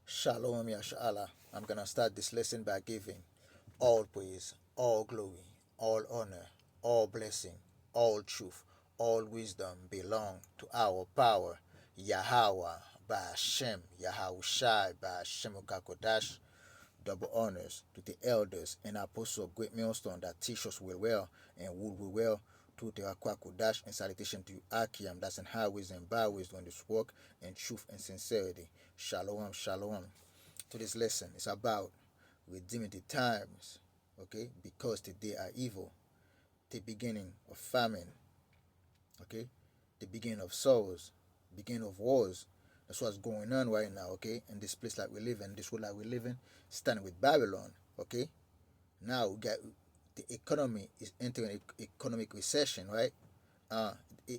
Shalom Yashala. I'm gonna start this lesson by giving all praise, all glory, all honor, all blessing, all truth, all wisdom belong to our power, Yahweh, by Hashem, Yahushai, by Hashem Okakodash. Double honors to the elders and apostles of Great Millstone that teach us well and would we well to the Akwakodash, and salutation to you, Akiam, that's in highways and byways doing this work in truth and sincerity. Shalom, shalom. To this lesson, it's about redeeming the times, okay, because today are evil, the beginning of famine, okay, the beginning of sorrows, beginning of wars. That's what's going on right now, okay, in this place like we live in, this world like we live in, starting with Babylon, okay. Now we got the economy is entering economic recession, right?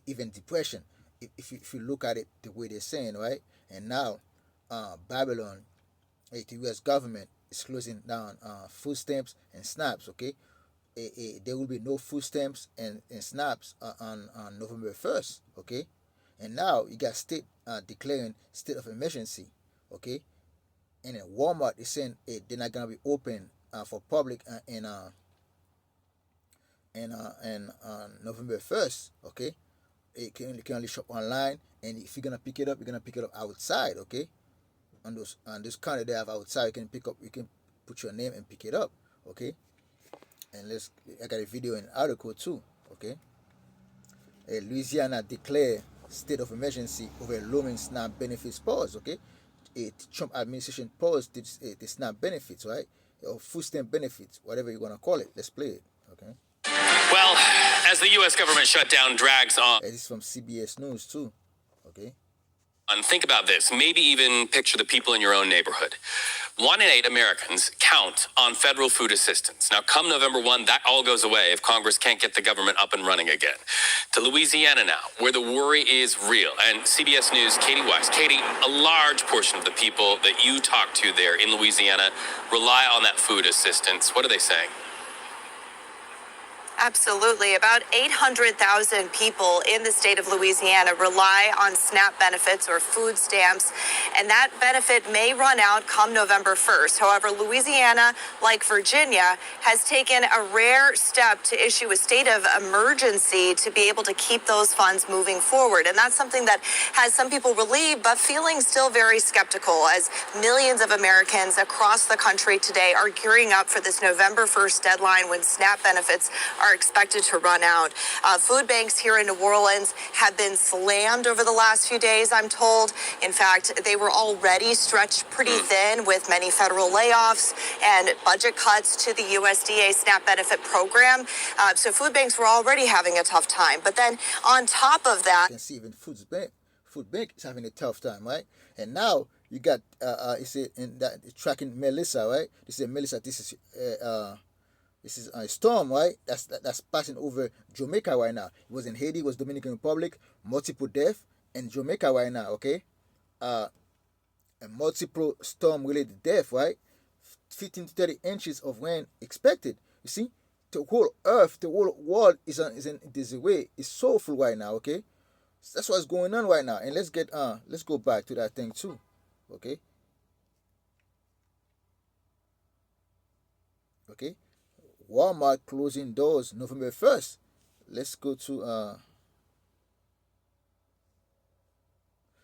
Even depression. If you look at it the way they're saying, right? And now, Babylon, the U.S. government is closing down food stamps and snaps. Okay, there will be no food stamps and snaps on November 1st. Okay, and now you got state declaring state of emergency. Okay, and then Walmart is saying they're not gonna be open for public and November 1st. Okay, you can only shop online, and if you're gonna pick it up, you're gonna pick it up outside. Okay, on this counter they have outside, you can put your name and pick it up. Okay, and I got a video and article too. Okay, Louisiana declare state of emergency over looming SNAP benefits pause. Okay, Trump administration paused the SNAP benefits, right, or food stamp benefits, whatever you're gonna call it. Let's play it. Okay. Well, as the U.S. government shutdown drags on, This is from CBS News too. Okay. think about this. Maybe even picture the people in your own neighborhood. 1 in 8 Americans count on federal food assistance. Now, come November 1, that all goes away if Congress can't get the government up and running again. To Louisiana now, where the worry is real. And CBS News, Katie Weiss. Katie, a large portion of the people that you talk to there in Louisiana rely on that food assistance. What are they saying? Absolutely. About 800,000 people in the state of Louisiana rely on SNAP benefits or food stamps, and that benefit may run out come November 1st. However, Louisiana, like Virginia, has taken a rare step to issue a state of emergency to be able to keep those funds moving forward. And that's something that has some people relieved, but feeling still very skeptical as millions of Americans across the country today are gearing up for this November 1st deadline when SNAP benefits are expected to run out. Food banks here in New Orleans have been slammed over the last few days, I'm told. In fact, they were already stretched pretty thin with many federal layoffs and budget cuts to the USDA SNAP benefit program. So food banks were already having a tough time. But then on top of that, you can see even food bank is having a tough time, right? And now you got in that tracking Melissa, right? This is Melissa. This is a storm, right? That's passing over Jamaica right now. It was in Haiti, it was Dominican Republic, multiple deaths, and Jamaica right now, okay? A multiple storm-related death, right? 15 to 30 inches of rain expected. You see, the whole earth, the whole world is in disarray. It's soulful right now, okay? So that's what's going on right now. And let's go back to that thing too, okay? Okay. Walmart closing doors November 1st. Let's go to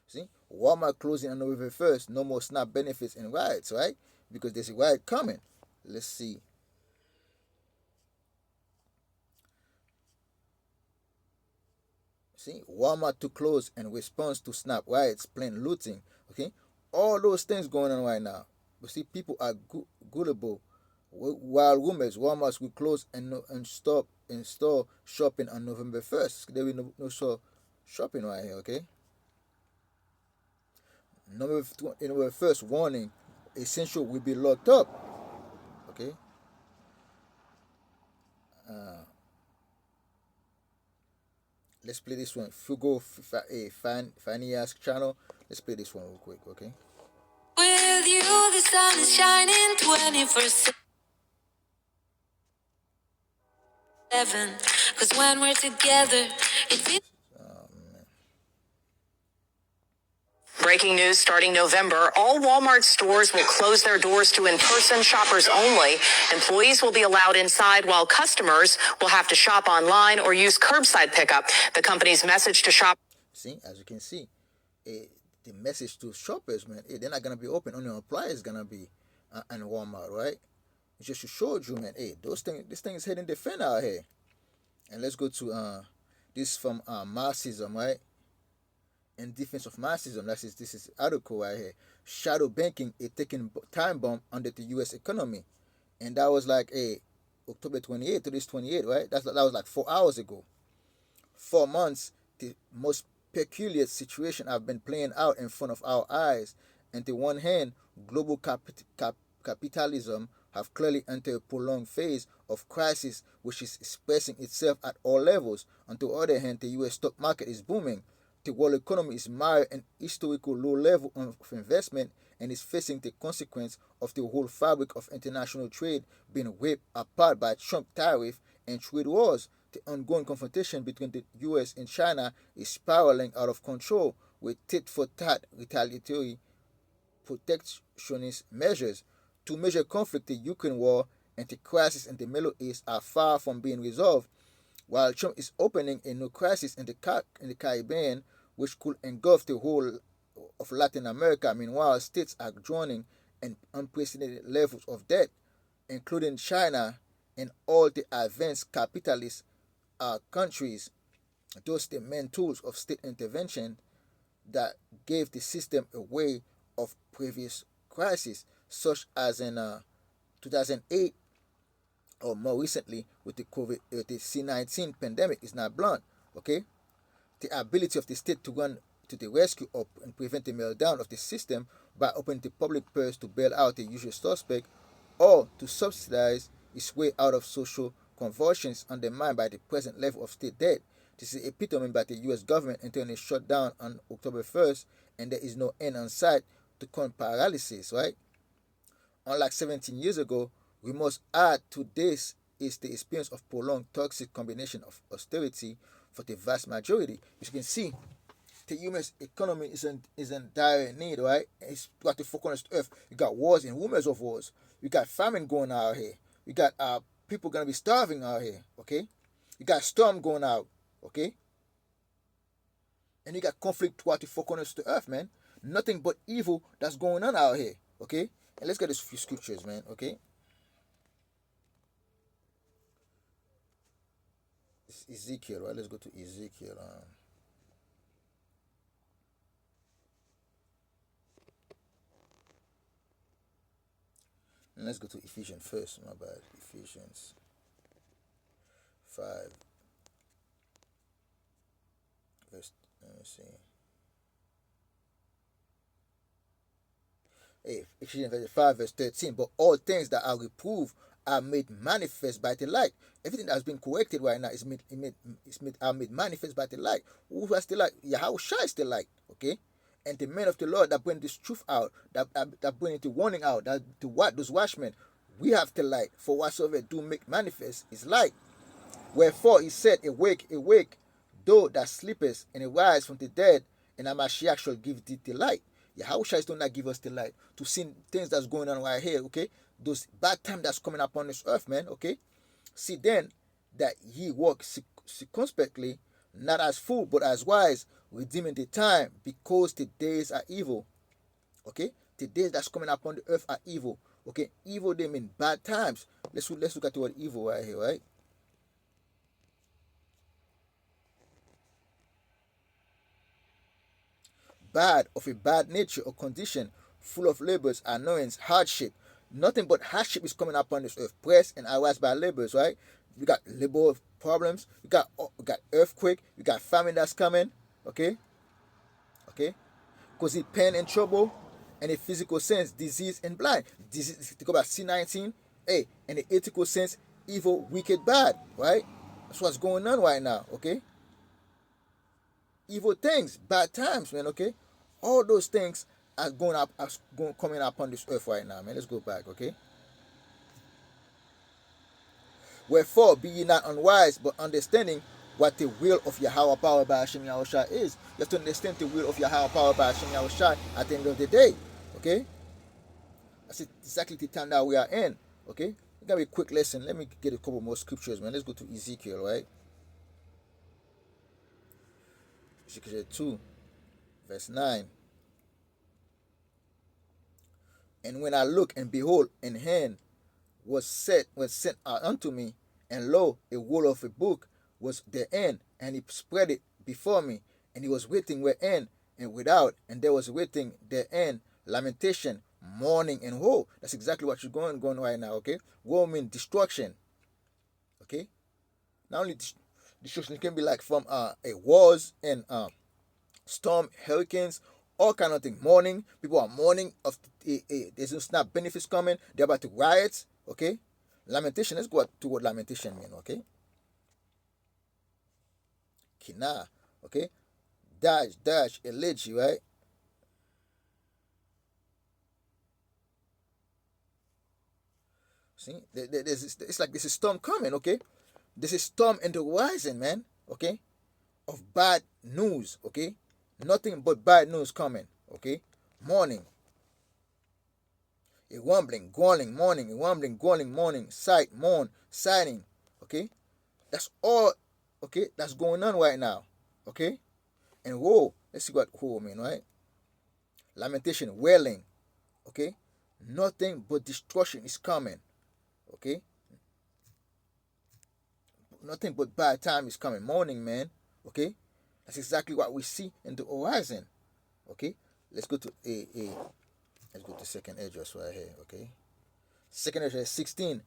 see, Walmart closing on November 1st. No more SNAP benefits and riots, right? Because there's a riot coming. Let's see. See, Walmart to close in response to SNAP riots, planned looting. Okay, all those things going on right now. But see, people are gullible. While rumors Walmart will close and stop in store shopping on November 1st. There will no store shopping right here, okay? November 1st warning, essential will be locked up, okay? Let's play this one. If you go Fanny Ask channel, let's play this one real quick, okay? With you, the sun is shining 24/7. Cause when we're together, it feels Breaking news starting November, all Walmart stores will close their doors to in-person shoppers only. Employees will be allowed inside while customers will have to shop online or use curbside pickup. The company's message to shoppers. See, as you can see, the message to shoppers, man, they're not going to be open. Only employees going to be in Walmart, right? It just showed you, man, this thing is hitting the fan out here. And let's go to this from Marxism, right? In defense of Marxism, this is article right here. Shadow banking is taking time bomb under the U.S. economy, and that was like October 28th to this 28th, right? That was like 4 hours ago. 4 months, the most peculiar situation have been playing out in front of our eyes. On the one hand, global capitalism have clearly entered a prolonged phase of crisis, which is expressing itself at all levels. On the other hand, the U.S. stock market is booming. The world economy is mired in historical low level of investment and is facing the consequence of the whole fabric of international trade being ripped apart by Trump tariff and trade wars. The ongoing confrontation between the U.S. and China is spiraling out of control with tit-for-tat retaliatory protectionist measures. To major conflict, the Ukraine war and the crisis in the Middle East are far from being resolved, while Trump is opening a new crisis in the Caribbean, which could engulf the whole of Latin America. Meanwhile, states are drowning in unprecedented levels of debt, including China and all the advanced capitalist countries. Those the main tools of state intervention that gave the system away of previous crises, such as in 2008 or more recently with the the C-19 pandemic, is not blunt. Okay, the ability of the state to run to the rescue and prevent the meltdown of the system by opening the public purse to bail out the usual suspect or to subsidize its way out of social convulsions undermined by the present level of state debt. This is epitomed by the U.S. government entering a shutdown on October 1st, and there is no end in sight to current paralysis, right? Unlike 17 years ago, we must add to this is the experience of prolonged toxic combination of austerity for the vast majority. As you can see, the U.S. economy is in dire need, right? It's got to focus on this earth. You got wars and rumors of wars. You got famine going out here. You got people gonna be starving out here, okay? You got storm going out, okay? And you got conflict throughout the four corners of the earth, man. Nothing but evil that's going on out here, okay? And let's get these few scriptures, man, okay? It's Ezekiel, right? Let's go to Ezekiel. And let's go to Ephesians first, my bad. Ephesians 5. Let me see. Ephesians 5 verse 13. But all things that are reproved are made manifest by the light. Everything that has been corrected right now is made manifest by the light. Who has the light? Yahweh is the light. Okay? And the men of the Lord that bring this truth out, that bring the warning out, that to what those watchmen, we have the light. For whatsoever do make manifest is light. Wherefore he said, awake, awake, thou that sleepest, and arise from the dead, and Amashiach shall give thee the light. Yahweh does not give us the light to see things that's going on right here, okay? Those bad times that's coming up on this earth, man, okay? See then that ye walk circumspectly, not as fool, but as wise, redeeming the time, because the days are evil. Okay? The days that's coming up on the earth are evil. Okay? Evil, they mean bad times. Let's look at the word evil right here, right? Bad, of a bad nature or condition, full of labors, annoyance, hardship. Nothing but hardship is coming up on this earth. Pressed and harassed by labors, right? We got labor problems. We got earthquake. We got famine that's coming. Okay? Okay? Because it's pain and trouble, and in physical sense, disease and blind. Disease, think about C-19. Hey, in the ethical sense, evil, wicked, bad, right? That's what's going on right now, okay? Evil things, bad times, man, okay? All those things are coming up on this earth right now, man. Let's go back, okay? Wherefore, be ye not unwise, but understanding what the will of Yahweh power by Hashem Yahushua is. You have to understand the will of Yahweh power by Hashem Yahushua at the end of the day. Okay? That's exactly the time that we are in. Okay? It's gonna be a quick lesson. Let me get a couple more scriptures, man. Let's go to Ezekiel, right? Ezekiel 2, verse 9. And when I look, and behold, an hand was sent out unto me, and lo, a roll of a book was therein, and he spread it before me, and he was written wherein and without, and there was written therein lamentation, mourning, and woe. That's exactly what you're going right now. Okay, woe means destruction. Okay, not only destruction can be like from a wars and storm, hurricanes, all kind of things. Mourning, people are mourning of there's no SNAP benefits coming. They're about to riot. Okay, lamentation. Let's go to what lamentation means. Okay, kina. Okay, dash elegy, right? See, it's like there's a storm coming. Okay, there's a storm in the horizon, man. Okay, of bad news. Okay, nothing but bad news coming. Okay, mourning, a rumbling, growling, mourning, a rumbling, growling, mourning, sight, mourn, sighing. Okay, that's all. Okay, that's going on right now. Okay, and woe. Let's see what woe mean, right? Lamentation, wailing. Okay, nothing but destruction is coming. Okay, nothing but bad time is coming. Mourning, man. Okay, that's exactly what we see in the horizon. Okay, let's go to let's go to second address right here. Okay, second address 16,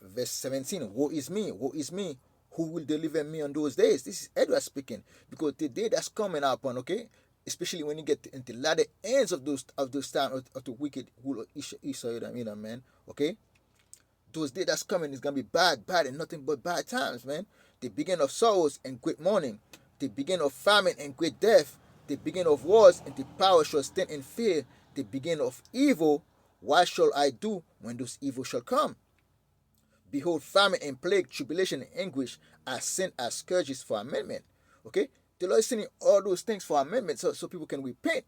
verse 17. Woe is me, woe is me. Who will deliver me on those days? This is Edward speaking, because the day that's coming upon, okay, especially when you get into the latter ends of those time of the wicked rule of Israel, man. Okay, those days that's coming is gonna be bad, and nothing but bad times, man. The beginning of sorrows and great mourning, the beginning of famine and great death, the beginning of wars, and the power shall stand in fear, the beginning of evil. What shall I do when those evil shall come? Behold, famine and plague, tribulation and anguish are sent as scourges for amendment. Okay? The Lord is sending all those things for amendment so people can repent.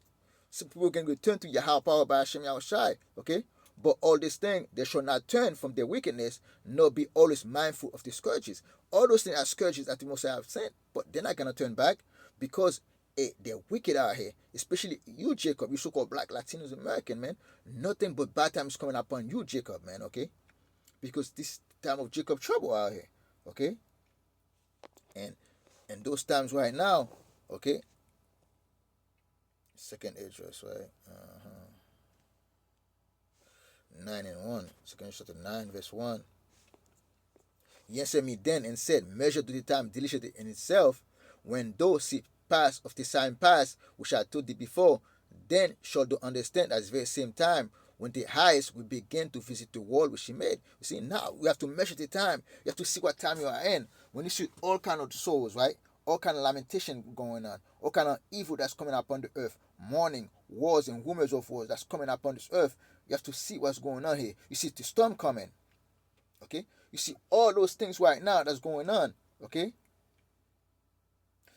So people can return to Yahweh power by Hashem Yahushai. Okay? But all these things, they shall not turn from their wickedness, nor be always mindful of the scourges. All those things are scourges that the Most High have sent, but they're not going to turn back because they're wicked out here. Especially you, Jacob, you so-called black Latinos, American, man. Nothing but bad times coming upon you, Jacob, man, okay? Because this time of Jacob trouble out here, okay? And those times right now, okay? Second address, right? 9 and 1. Second chapter 9, verse 1. He answered me then and said, measure to the time delicious in itself, when thou see pass of the sign pass, which I told thee before, then shall thou understand at the very same time, when the eyes will begin to visit the world which he made. You see, now we have to measure the time. You have to see what time you are in. When you see all kind of souls, right? All kind of lamentation going on. All kind of evil that's coming upon the earth. Mourning, wars and rumors of wars that's coming upon this earth. You have to see what's going on here. You see the storm coming. Okay? You see all those things right now that's going on. Okay?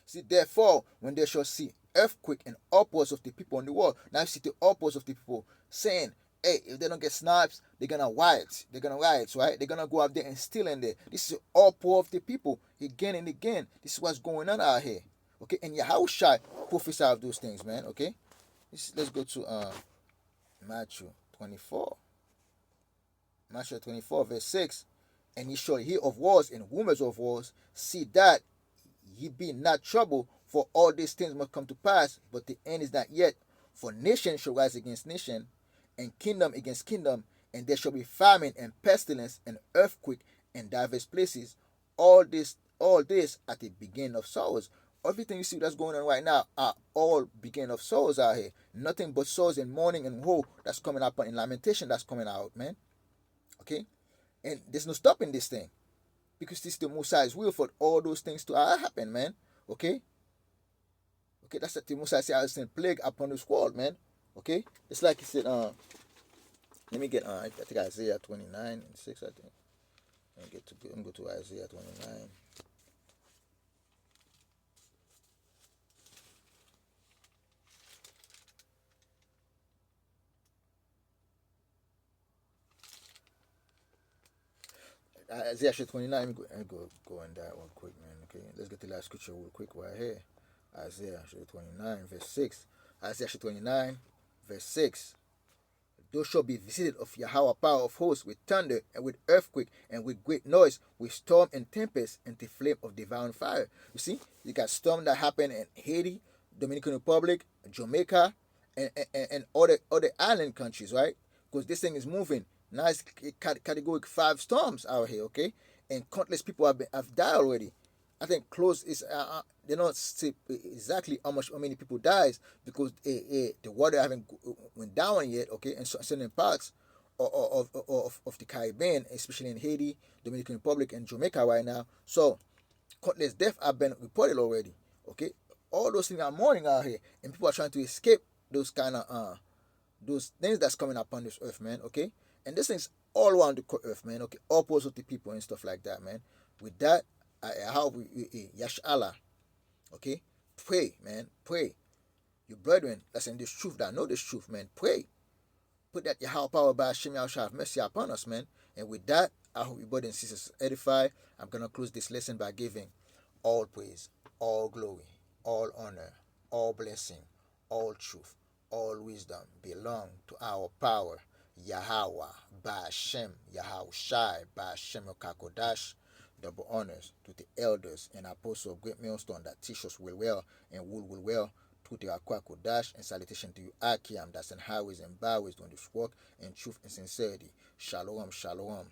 See, therefore, when they shall see earthquake and upwards of the people on the world. Now you see the upwards of the people saying, hey, if they don't get snipes, they're gonna riot. They're gonna riot, right? They're gonna go out there and steal in there. This is the uproar of the people again and again. This is what's going on out here. Okay, and Yahushua prophesy of those things, man. Okay, let's go to Matthew 24. Matthew 24, verse 6. And ye shall hear of wars and rumors of wars. See that ye be not troubled, for all these things must come to pass, but the end is not yet. For nation shall rise against nation, and kingdom against kingdom, and there shall be famine and pestilence and earthquake in diverse places. All this at the beginning of sorrows. Everything you see that's going on right now are all beginning of sorrows out here. Nothing but sorrows and mourning and woe that's coming up, in lamentation that's coming out, man. Okay? And there's no stopping this thing. Because this is the Messiah's will for all those things to happen, man. Okay? Okay, that's what the Messiah said, I send plague upon this world, man. Okay? It's like he said, let me get, I think Isaiah 29 and 6, I think. Let me go to Isaiah 29. Isaiah 29. Let me go on that one quick, man. Okay, let's get the last scripture real quick right here. Isaiah 29, verse 6. Isaiah 29, verse 6. Those shall be visited of Yahweh power of hosts with thunder and with earthquake and with great noise, with storm and tempest and the flame of devouring fire. You see, you got storm that happened in Haiti, Dominican Republic, Jamaica, and other island countries, right? Because this thing is moving. Now it's category 5 storms out here, okay? And countless people have died already. I think close is they don't say exactly how many people dies because the water haven't went down yet. Okay, in certain parts of the Caribbean, especially in Haiti, Dominican Republic, and Jamaica right now. So countless deaths have been reported already. Okay, all those things are mourning out here, and people are trying to escape those kind of those things that's coming upon this earth, man. Okay, and this thing's all around the earth, man. Okay, all parts of the people and stuff like that, man. With that, I hope Yashala, okay, pray, man, pray. Your brethren that's in this truth, that know this truth, man, pray. Put that Yahweh power by Hashem Yahushua have mercy upon us, man. And with that, I hope you brothers and sisters edify. I'm gonna close this lesson by giving all praise, all glory, all honor, all blessing, all truth, all wisdom belong to our power, Yahweh, by Hashem Yahushai, by Hashem Kakodash. Double honors to the elders and apostles of Great Millstone that teach us well and will well. To the Akwakodash and salutation to you, Akiam, that's in highways and byways doing this work in truth and sincerity. Shalom, shalom.